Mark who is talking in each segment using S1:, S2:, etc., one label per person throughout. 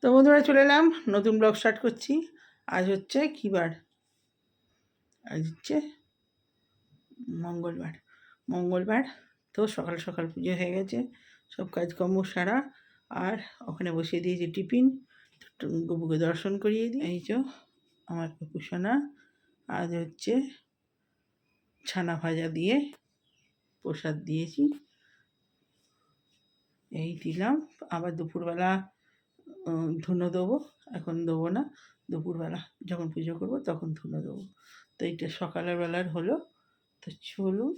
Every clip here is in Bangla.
S1: তো বন্ধুরা চলে এলাম, নতুন ব্লগ স্টার্ট করছি। আজ হচ্ছে কী বার? আজ হচ্ছে মঙ্গলবার। মঙ্গলবার তো সকাল সকাল পুজো হয়ে গেছে, সব কাজকর্ম সারা। আর ওখানে বসিয়ে দিয়েছি টিফিন, গপুকে দর্শন করিয়ে দিই। এই যে আমার কুকুসোনা আজ হচ্ছে ছানা ভাজা দিয়ে প্রসাদ দিয়েছি, এই দিলাম। আবার দুপুরবেলা ধুনো দেবো, এখন দেবো না, দুপুরবেলা যখন পুজো করবো তখন ধুনো দেবো। তো এইটা সকালের বেলার হলো। তো চলুন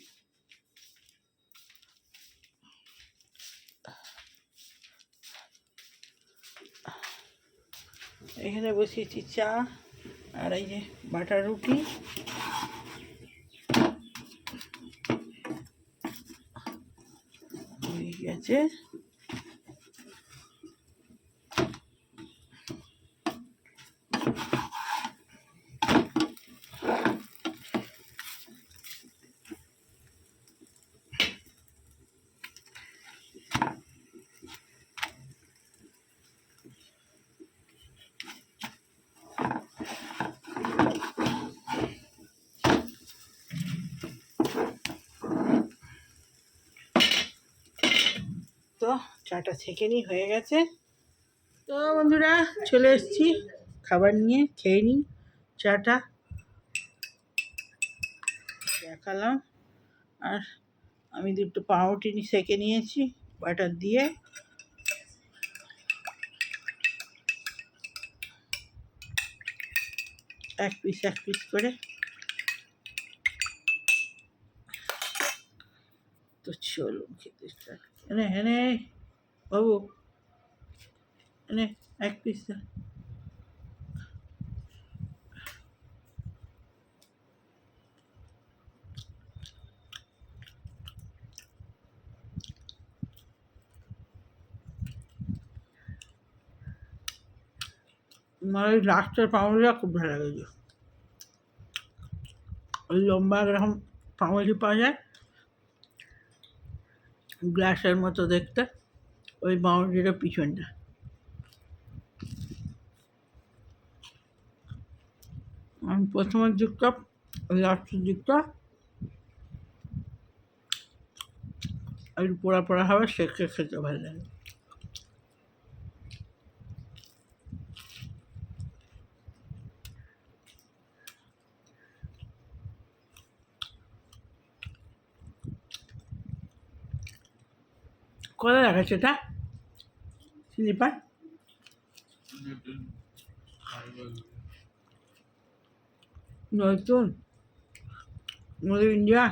S1: এখানে বসিয়েছি চা আর এই যে বাটার রুটি। হয়ে গেছে। তো চাটা ছেঁকে নিই, হয়ে গেছে। তো বন্ধুরা চলে এসেছি খাবার নিয়ে, খেয়ে নিই চাটা দেখালাম। আর আমি দুটো পাউরুটি সেঁকে নিয়েছি বাটার দিয়ে। এক পিস করে। তো চলুন খেতে স্টার্ট। এনে এনে বাবু, এনে এক পিস। আমার ওই লাস্টের পাউরুটিটা খুব ভালো লাগে। ওই লম্বা এরকম পাউরুটি পাওয়া যায়, গ্লাসের মতো দেখতে, ওই পাউরুটিটা পিছনটা। আমি প্রথমের দিকটা, লাস্টের দিকটা একটু পোড়া পোড়া হবে, সেঁকে খেতে ভালো লাগে। কোথায় দেখাচ্ছে এটা স্লিপার? নতুন আমাদের ইন্ডিয়া।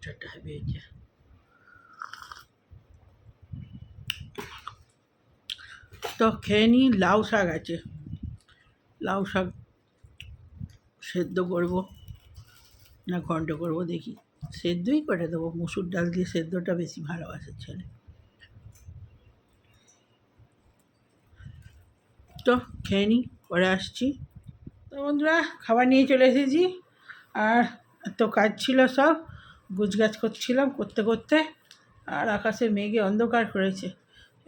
S1: চারটা বেজে তো খেয়ে নিই। লাউ শাক আছে, লাউ শাক সেদ্ধ করবো না ঘন্ট করবো দেখি। সেদ্ধই করে দেবো, মুসুর ডাল দিয়ে সেদ্ধটা বেশি ভালোবাসে ছেলে। তো খেয়ে নিই, পরে আসছি। তো বন্ধুরা খাবার নিয়ে চলে এসেছি। আর এত কাজ ছিল, সব গুছগাছ করছিলাম, করতে করতে আর আকাশে মেঘে অন্ধকার করেছে।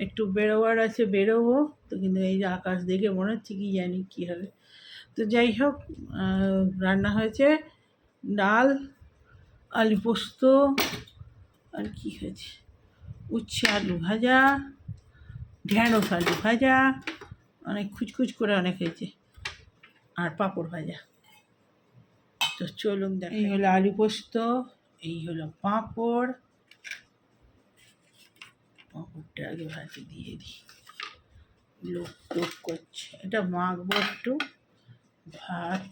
S1: একটু বেরোবার আছে, বেরোবো তো, কিন্তু এই যে আকাশ দেখে মনে হচ্ছে কি জানি কী হবে। তো যাই হোক, রান্না হয়েছে ডাল, আলু পোস্ত, আর কি হয়েছে, উচ্ছে আলু ভাজা, ঢ্যাঁড়স আলু ভাজা, অনেক খুচখুচ করে অনেক হয়েছে, আর পাঁপড় ভাজা। তো চলুন দেখ, এই হলো আলু পোস্ত, এই হলো পাঁপড়। পাঁপড়টা আগে ভাজি দিয়ে দিই, লোক টোক করছে। এটা মাখবো একটু, ভাত,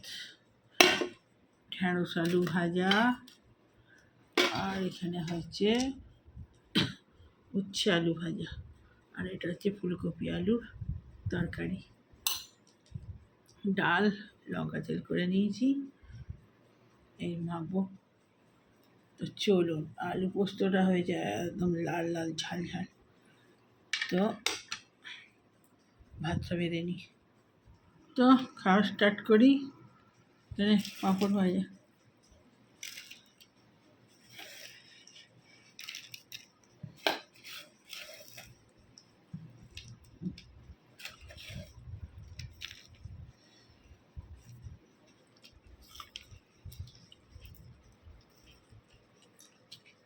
S1: ঢ্যাঁড়স আলু ভাজা, আর এখানে হচ্ছে উচ্ছে আলু ভাজা, আর এটা হচ্ছে ফুলকপি আলুর তরকারি। ডাল লঙ্কা তেল করে নিয়েছি, এই মাখবো। তো চলুন, আলু পোস্তটা হয়ে যায় একদম লাল লাল ঝাল ঝাল। তো ভাতটা বেড়ে নিই। তো তো খাওয়া স্টার্ট করি। পাঁপড় ভাজা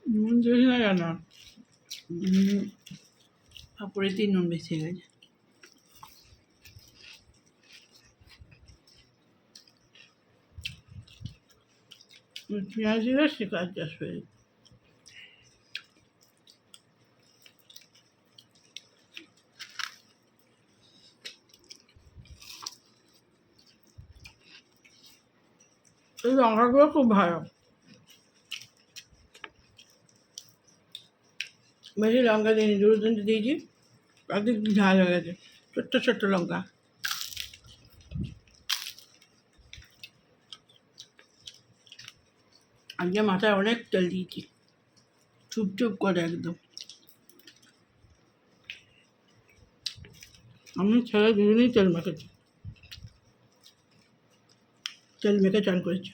S1: নুন বেশি না কেন? পাঁপড়েতেই নুন বেশি হয়ে গেছে। পেঁয়াজ দিলে সে কাজ চাষ হয়ে যায়। এই লঙ্কাগুলো খুব ভালো, বেশি লঙ্কা দিইনি, দুটো তিনটে দিয়েছি, তাতে ঝাল হয়ে গেছে। ছোট্ট ছোট্ট লঙ্কা। আজকে মাথায় অনেক তেল দিয়েছি, চুপ চুপ করে একদম। আমি ছেলে দুজনেই তেল মেখেছি, তেল মেখে চান করেছি।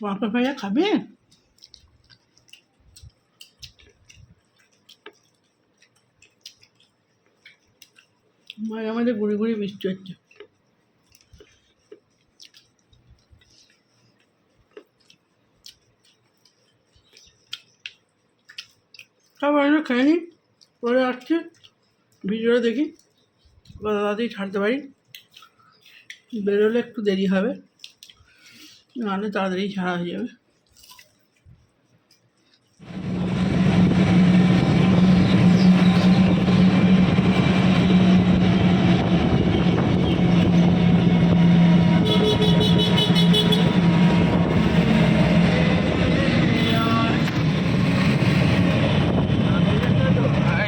S1: পাঁপড় ভাজা খাবে? মাঝে মাঝে গুঁড়ি গুঁড়ি বৃষ্টি হচ্ছে। খাবার আমি খেয়ে নিই, পরে আসছি, ভিডিওটা দেখি কত তাড়াতাড়ি ছাড়তে পারি। বেরোলে একটু দেরি হবে, নাহলে তাড়াতাড়ি ছাড়া হয়ে যাবে।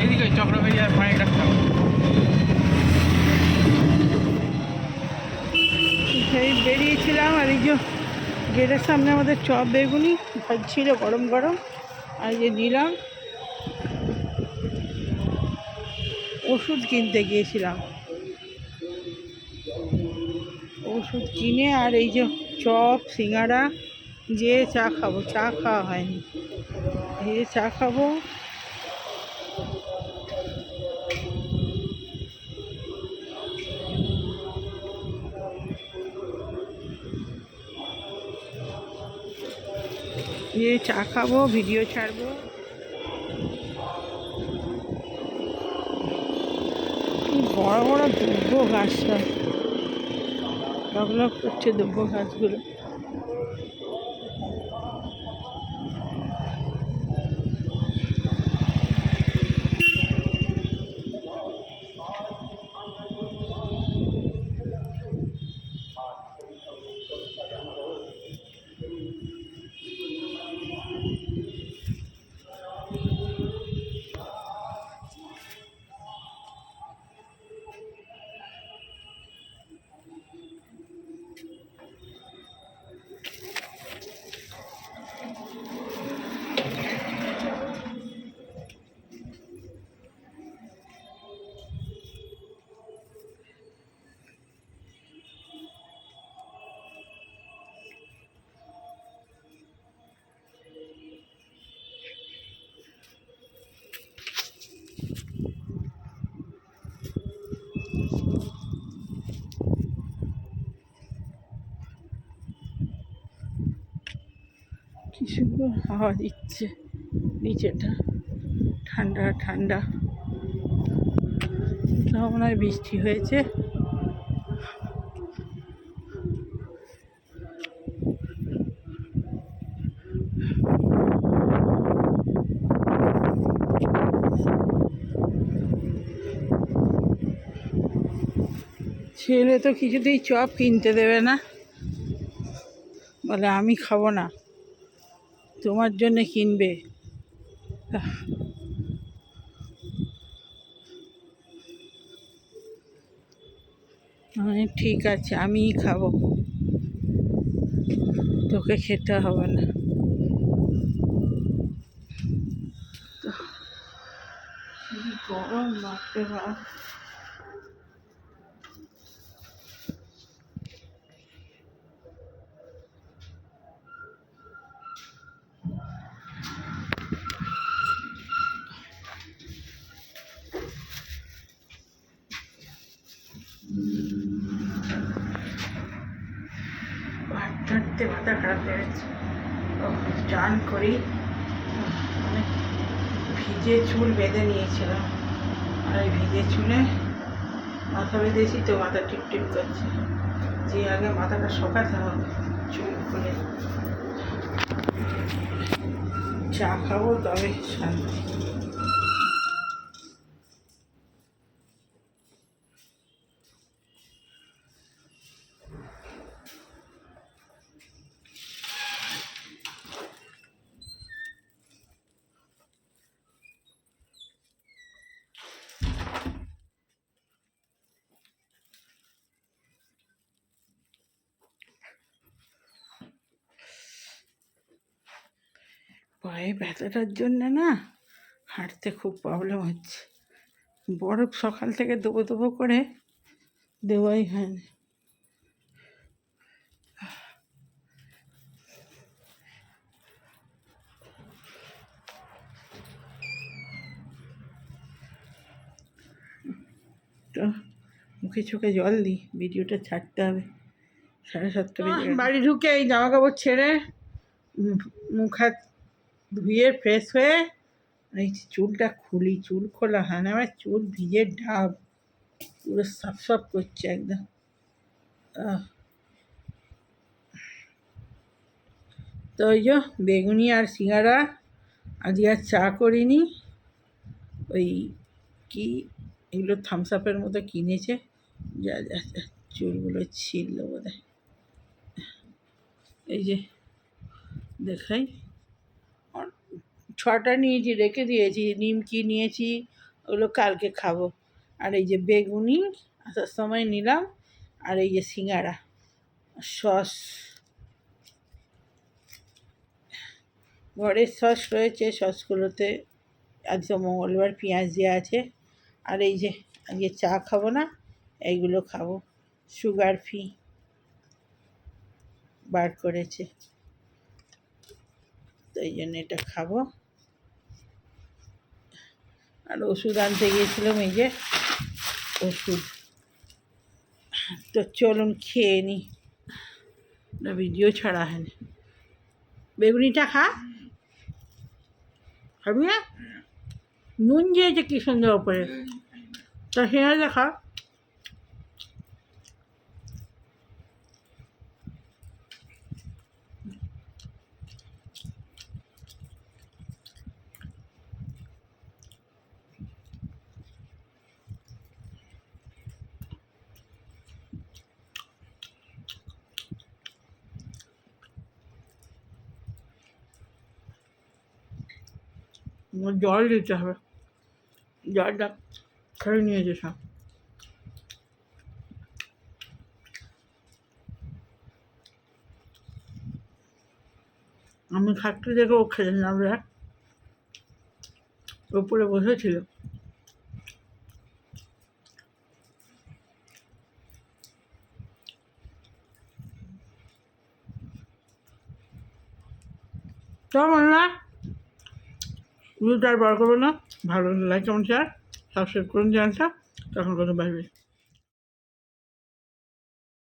S1: এদিকে চক্রবেরিয়ার পানিটা খাও। সেই বেরিয়েছিলাম, আর এই যে গেটের সামনে আমাদের চপ বেগুনি ভাজছিল গরম গরম, আর এই যে নিলাম। ওষুধ কিনতে গিয়েছিলাম, ওষুধ কিনে আর এই যে চপ সিঙ্গাড়া, যে চা খাবো, চা খাওয়া হয়নি, এই যে চা খাবো। যে চা খাবো, ভিডিও ছাড়বো। কি বড় বড় দুব্ব গাছটা, লক করছে দুব্ব গাছগুলো। কি সুন্দর হাওয়া দিচ্ছে, নিচেটা ঠান্ডা ঠান্ডা। মনে হয় বৃষ্টি হয়েছে। ছেলে তো কিছুতেই চপ কিনতে দেবে না, বলে আমি খাবো না, তোমার জন্যে কিনবে। ঠিক আছে, আমিই খাবো, তোকে খেতে হবে না। কি গরম বাপরে বাপ। হাঁটতে হাঁটতে মাথা খারাপ হয়ে গেছে। চান করি, মানে ভিজে চুল বেঁধে নিয়েছিলাম, আর এই ভিজে চুলে মাথা বেঁধেছি তো মাথা টিপ টিপ করছে। যে আগে মাথাটা শোকাতে হবে চুল খুলে। চা খাবো তবে শান্তি। পায়ে ব্যথাটার জন্য না হাঁটতে খুব প্রবলেম হচ্ছে। বরফ সকাল থেকে দেবো দেবো করে দেওয়াই হয়নি। তো মুখে চোখে জল দিই, ভিডিওটা ছাড়তে হবে। 7:30 বেজে বাড়ি ঢুকে এই জামা কাপড় ছেড়ে মুখ হাত ধুয়ে ফ্রেশ হয়ে এই চুলটা খুলি। চুল খোলা হয় না, আমার চুল ভিজে ডাব পুরো সাফ সাফ করছে একদম। তো ওই যে বেগুনি আর সিঙ্গারা, আজকে আর চা করিনি। ওই কি এগুলো থামস আপের মতো কিনেছে, যা যা যা চুলগুলো ছিল বোধহয়। এই যে দেখাই, 6টা নিয়েছি, রেখে দিয়েছি। নিমকি নিয়েছি, ওগুলো কালকে খাবো। আর এই যে বেগুনি আসার সময় নিলাম, আর এই যে সিঙ্গারা, সস, ঘরের সস রয়েছে। সসগুলোতে আজকে মঙ্গলবার পেঁয়াজ দেওয়া আছে। আর এই যে আজকে চা খাবো না, এইগুলো খাবো, সুগার ফ্রি বার করেছে, তো এই জন্য এটা খাবো। আর ওষুধ আনতে গিয়েছিলাম, এই যে ওষুধ। তো চলুন খেয়ে নিই, ভিডিও ছাড়া হয়নি। বেগুনিটা খাবি না? নুন দিয়েছে কি সুন্দর ওপরে, তা সেটা দেখা। জল দিতে হবে, জলটা খেয়ে নিয়েছে সব। আমি খাচ্ছি দেখে ও খেলে নামলে, ওপরে বসেছিল। তো বন্ধুরা, ভিডিওটা আর বার করবো না। ভালো লাইক কমেন্ট শেয়ার সাবস্ক্রাইব করুন চ্যানেলটা। তখন কোনো বাই বাই।